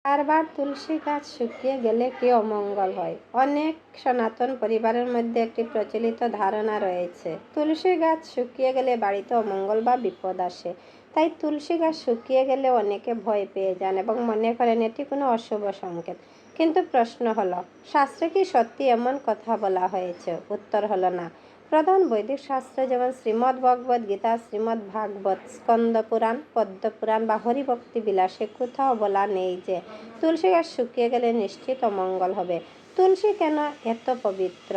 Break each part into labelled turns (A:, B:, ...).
A: বারবার তুলসী গাছ শুকিয়ে গেলে কি অমঙ্গল হয়? অনেক সনাতন পরিবারের মধ্যে একটি প্রচলিত ধারণা রয়েছে, তুলসী গাছ শুকিয়ে গেলে বাড়িতে অমঙ্গল বা বিপদ আসে। তাই তুলসী গাছ শুকিয়ে গেলে অনেকে ভয় পেয়ে যান এবং মনে করেন এটি কোনো অশুভ সংকেত। কিন্তু প্রশ্ন হলো, শাস্ত্রে কি সত্যি এমন কথা বলা হয়েছে? উত্তর হলো না। প্রধান বৈদিক শাস্ত্র যেমন শ্রীমদ্ ভগবদ গীতা, শ্রীমদ্ ভাগবত, স্কন্দ পুরাণ, পদ্ম পুরাণ বা হরিভক্তি বিলাসে কোথাও বলা নেই যে তুলসী গাছ শুকিয়ে গেলে নিশ্চিত অমঙ্গল হবে। তুলসী কেন এত পবিত্র?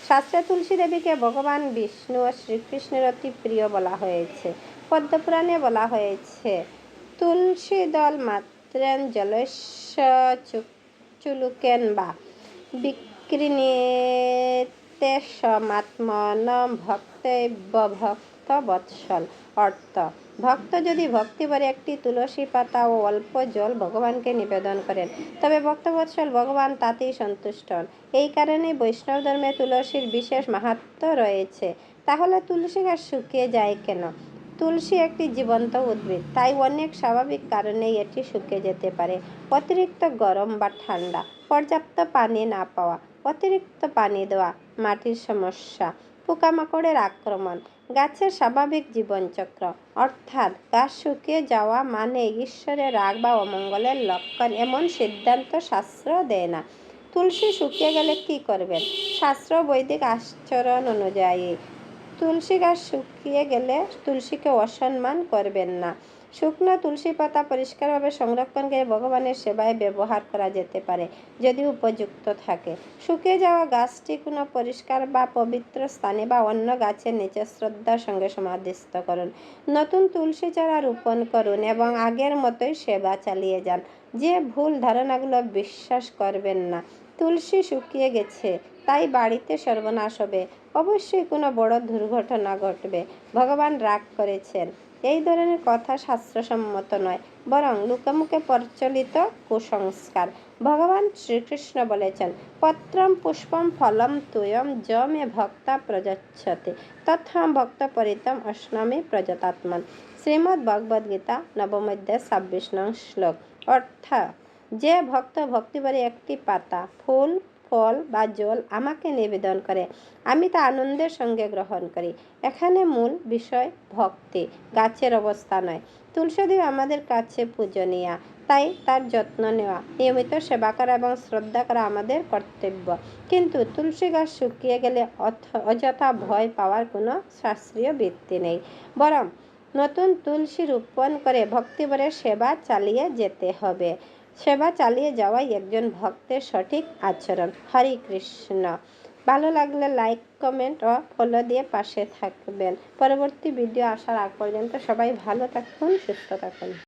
A: শাস্ত্রে তুলসী দেবীকে ভগবান বিষ্ণু ও শ্রীকৃষ্ণের অতি প্রিয় বলা হয়েছে। পদ্মপুরাণে বলা হয়েছে, তুলসী দল মাত্রেন জলস্য চুলুকেন বা বিক্রিণীতে সমাত্মন ভক্তৈব ভক্ত বৎসল। অর্থ, ভক্ত যদি ভক্তি ভরে একটি তুলসী পাতা ও অল্প জল ভগবানকে নিবেদন করেন, তবে ভক্তবৎসল ভগবান তাতেই সন্তুষ্ট হন। এই কারণেই বৈষ্ণব ধর্মে তুলসীর বিশেষ মাহাত্ম্য রয়েছে। তাহলে তুলসী গাছ শুকিয়ে যায় কেন? তুলসী একটি জীবন্ত উদ্ভিদ, তাই অনেক স্বাভাবিক কারণেই এটি শুকিয়ে যেতে পারে। অতিরিক্ত গরম বা ঠান্ডা, পর্যাপ্ত পানি না পাওয়া, অতিরিক্ত পানি দেওয়া, মাটির সমস্যা, পোকামাকড়ের আক্রমণ, গাছের স্বাভাবিক জীবনচক্র। অর্থাৎ গাছ শুকিয়ে যাওয়া মানে ঈশ্বরের রাগ বা অমঙ্গলের লক্ষণ, এমন সিদ্ধান্ত শাস্ত্র দেয় না। তুলসী শুকিয়ে গেলে কি করবেন? শাস্ত্র বৈদিক আচরণ অনুযায়ী তুলসী গাছ শুকিয়ে গেলে তুলসীকে অসম্মান করবেন না। শুকনো তুলসী পাতা পরিষ্কারভাবে সংরক্ষণ করে ভগবানের সেবায় ব্যবহার করা যেতে পারে, যদি উপযুক্ত থাকে। শুকিয়ে যাওয়া গাছটি কোনো পরিষ্কার বা পবিত্র স্থানে বা অন্য গাছের নিচে শ্রদ্ধার সঙ্গে সমাধিস্থ করুন। নতুন তুলসী চারা রোপণ করুন এবং আগের মতোই সেবা চালিয়ে যান। যে ভুল ধারণাগুলো বিশ্বাস করবেন না। তুলসী শুকিয়ে গেছে তাই বাড়িতে সর্বনাশ হবে, অবশ্যই কোনো বড় দুর্ঘটনা ঘটবে, ভগবান রাগ করেছেন, এই ধরনের কথা শাস্ত্রসম্মত নয়, বরং লোকমুখে প্রচলিত কুসংস্কার। ভগবান শ্রীকৃষ্ণ বলেছেন, পত্রম পুষ্পম ফলম তুয়ম য মে ভক্তা প্রযচ্ছতে তথা ভক্ত পরিতম অস্নামি প্রযতাত্মান। শ্রীমদ্ ভগবদ গীতা নবম অধ্যায় 26 নং শ্লোক। অর্থাৎ, যে ভক্ত ভক্তিভরে একটি পাতা, ফুল, ফল বা জল আমাকে নিবেদন করে, আমি তা আনন্দের সঙ্গে গ্রহণ করি। এখানে মূল বিষয় ভক্তি, গাছের অবস্থা নয়। তুলসী দেবী আমাদের কাছে পূজনীয়া, তাই তার যত্ন নেওয়া, নিয়মিত সেবা করা এবং শ্রদ্ধা করা আমাদের কর্তব্য। কিন্তু তুলসী গাছ শুকিয়ে গেলে অযথা ভয় পাওয়ার কোনো শাস্ত্রীয় ভিত্তি নেই, বরং নতুন তুলসী রোপণ করে ভক্তিভরে সেবা চালিয়ে যেতে হবে। সেবা চালিয়ে যাওয়াই একজন ভক্তের সঠিক আচরণ। হরে কৃষ্ণ। ভালো লাগলে লাইক, কমেন্ট ও ফলো দিয়ে পাশে থাকবেন। পরবর্তী ভিডিও আসার আগ পর্যন্ত সবাই ভালো থাকুন, সুস্থ থাকুন।